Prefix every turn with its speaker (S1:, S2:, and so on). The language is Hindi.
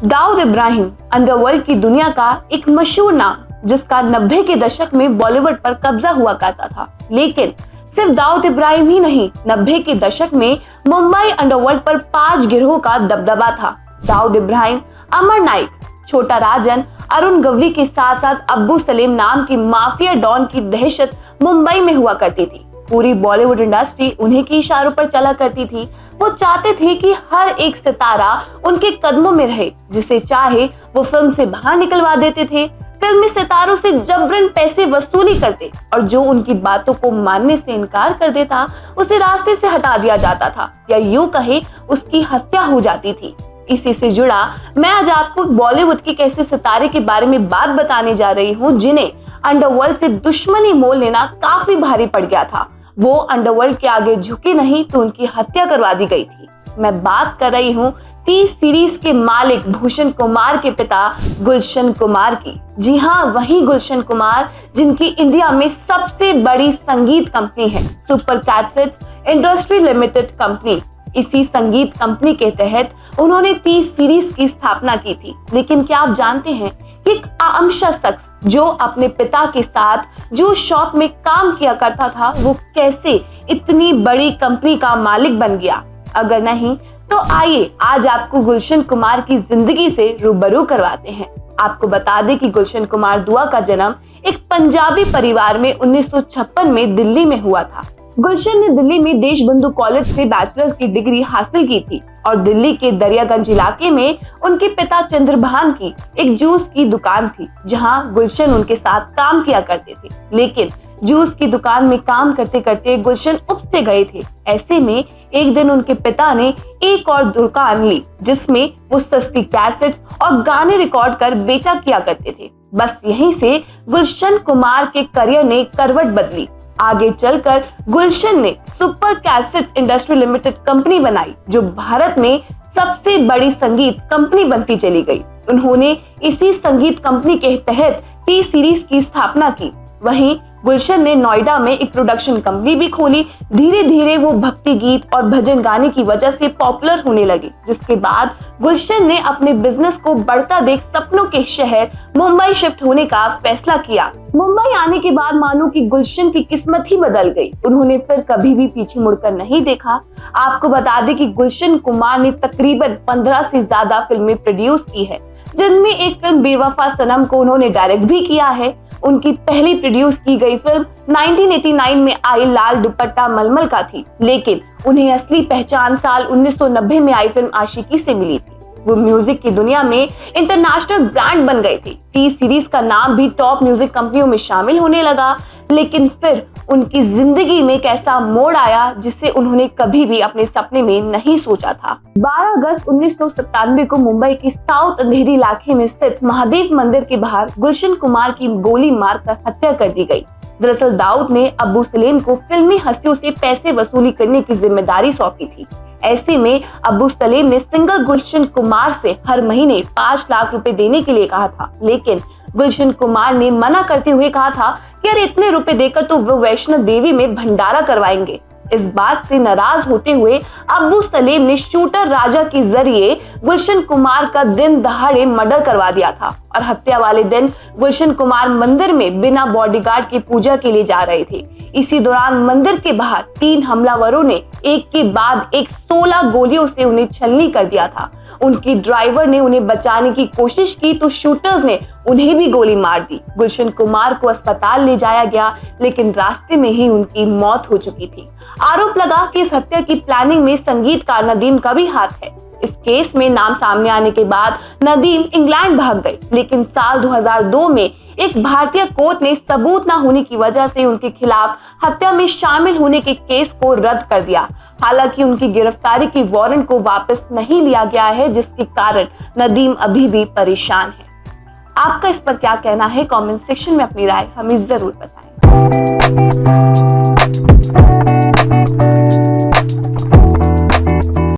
S1: दाऊद इब्राहिम अंडरवर्ल्ड की दुनिया का एक मशहूर नाम, जिसका 90 के दशक में बॉलीवुड पर कब्जा हुआ करता था। लेकिन सिर्फ दाऊद इब्राहिम ही नहीं, 90 के दशक में मुंबई अंडरवर्ल्ड पर 5 गिरोह का दबदबा था। दाऊद इब्राहिम, अमर नाइक, छोटा राजन, अरुण गवली के साथ साथ अब्बू सलीम नाम की माफिया डॉन की दहशत मुंबई में हुआ करती थी। पूरी बॉलीवुड इंडस्ट्री उन्हीं के इशारों पर चला करती थी। वो चाहते थे कि हर एक सितारा उनके कदमों में रहे, जिसे चाहे वो फिल्म से बाहर निकलवा देते थे। फिल्मी सितारों से जबरन पैसे वसूली करते और जो उनकी बातों को मानने से इनकार कर देता उसे रास्ते से हटा दिया जाता था, या यूं कहे उसकी हत्या हो जाती थी। इसी से जुड़ा मैं आज आपको बॉलीवुड के ऐसे सितारे के बारे में बात बताने जा रही हूँ जिन्हें अंडरवर्ल्ड से दुश्मनी मोल लेना काफी भारी पड़ गया था। वो अंडरवर्ल्ड के आगे झुके नहीं तो उनकी हत्या करवा दी गई थी। मैं बात कर रही हूँ 30 सीरीज के मालिक भूषण कुमार के पिता गुलशन कुमार की। जी हाँ, वही गुलशन कुमार जिनकी इंडिया में सबसे बड़ी संगीत कंपनी है super cassette industry limited company. इसी संगीत कंपनी के तहत उन्होंने 30 सीरीज की स्थापना की थी। लेकिन क्या आप जानते हैं कि एक आम शख्स जो अपने पिता के साथ जो शॉप में काम किया करता था वो कैसे इतनी बड़ी कंपनी का मालिक बन गया? अगर नहीं तो आइए आज आपको गुलशन कुमार की जिंदगी से रूबरू करवाते हैं। आपको बता दें कि गुलशन कुमार दुआ का जन्म एक पंजाबी परिवार में 1956 में दिल्ली में हुआ था। गुलशन ने दिल्ली में देशबंधु कॉलेज से बैचलर्स की डिग्री हासिल की थी और दिल्ली के दरियागंज इलाके में उनके पिता चंद्रभान की एक जूस की दुकान थी, जहां गुलशन उनके साथ काम किया करते थे। लेकिन जूस की दुकान में काम करते करते गुलशन उब से गए थे। ऐसे में एक दिन उनके पिता ने एक और दुकान ली जिसमें वो सस्ती कैसेट्स और गाने रिकॉर्ड कर बेचा किया करते थे। बस यहीं से गुलशन कुमार के करियर ने करवट बदली। आगे चलकर गुलशन ने super cassettes industry limited company बनाई, जो भारत में सबसे बड़ी संगीत कंपनी बनती चली गई। उन्होंने इसी संगीत कंपनी के तहत 30 सीरीज की स्थापना की। वहीं गुलशन ने नोएडा में एक प्रोडक्शन कंपनी भी खोली। धीरे धीरे वो भक्ति गीत और भजन गाने की वजह से पॉपुलर होने लगे, जिसके बाद गुलशन ने अपने बिजनेस को बढ़ता देख सपनों के शहर मुंबई शिफ्ट होने का फैसला किया। मुंबई आने के बाद मानो कि गुलशन की किस्मत ही बदल गई। उन्होंने फिर कभी भी पीछे मुड़कर नहीं देखा। आपको बता दें कि गुलशन कुमार ने तकरीबन 15 से ज्यादा फिल्में प्रोड्यूस की है, जिनमें एक फिल्म बेवफा सनम को उन्होंने डायरेक्ट भी किया है। उनकी पहली प्रोड्यूस की गई फिल्म 1989 में आई लाल दुपट्टा मलमल का थी, लेकिन उन्हें असली पहचान साल 1990 में आई फिल्म आशिकी से मिली थी। वो म्यूजिक की दुनिया में इंटरनेशनल ब्रांड बन गए थे। 30 सीरीज का नाम भी टॉप म्यूजिक कंपनियों में शामिल होने लगा। लेकिन फिर उनकी जिंदगी में एक ऐसा मोड़ आया जिसे उन्होंने कभी भी अपने सपने में नहीं सोचा था। 12 अगस्त 1997 को मुंबई की साउथ अंधेरी इलाके में स्थित महादेव मंदिर के बाहर गुलशन कुमार की गोली मारकर हत्या कर दी गई। दरअसल दाऊद ने अब्बू सलीम को फिल्मी हस्तियों से पैसे वसूली करने की जिम्मेदारी सौंपी थी। ऐसे में अब्बू सलीम ने सिंगर गुलशन कुमार से हर महीने 5 लाख रुपए देने के लिए कहा था। लेकिन गुलशन कुमार ने मना करते हुए कहा था कि यार इतने रुपए देकर तो वो वैष्णो देवी में भंडारा करवाएंगे। इस बात से नाराज होते हुए अब्बू सलीम ने शूटर राजा के जरिए गुलशन कुमार का दिन दहाड़े मर्डर करवा दिया था और हत्या वाले दिन गुलशन कुमार मंदिर में बिना बॉडीगार्ड की पूजा के लिए जा रहे थे। इसी दौरान मंदिर के बाहर 3 हमलावरों ने एक के बाद एक 16 गोलियों से उन्हें छलनी कर दिया था। उनकी ड्राइवर ने उन्हें बचाने की कोशिश की तो शूटर्स ने उन्हें भी गोली मार दी। गुलशन कुमार को अस्पताल ले जाया गया, लेकिन रास्ते में ही उनकी मौत हो चुकी थी। आरोप लगा कि इस हत्या की प्लानिंग में संगीतकार नदीम का भी हाथ है। इस केस में नाम सामने आने के बाद नदीम इंग्लैंड भाग गई, लेकिन साल 2002 में एक भारतीय कोर्ट ने सबूत न होने की वजह से उनके खिलाफ हत्या में शामिल होने के केस को रद्द कर दिया। हालांकि उनकी गिरफ्तारी की वारंट को वापस नहीं लिया गया है, जिसके कारण नदीम अभी भी परेशान है। आपका इस पर क्या कहना है? कमेंट सेक्शन में अपनी राय हमें जरूर बताएं।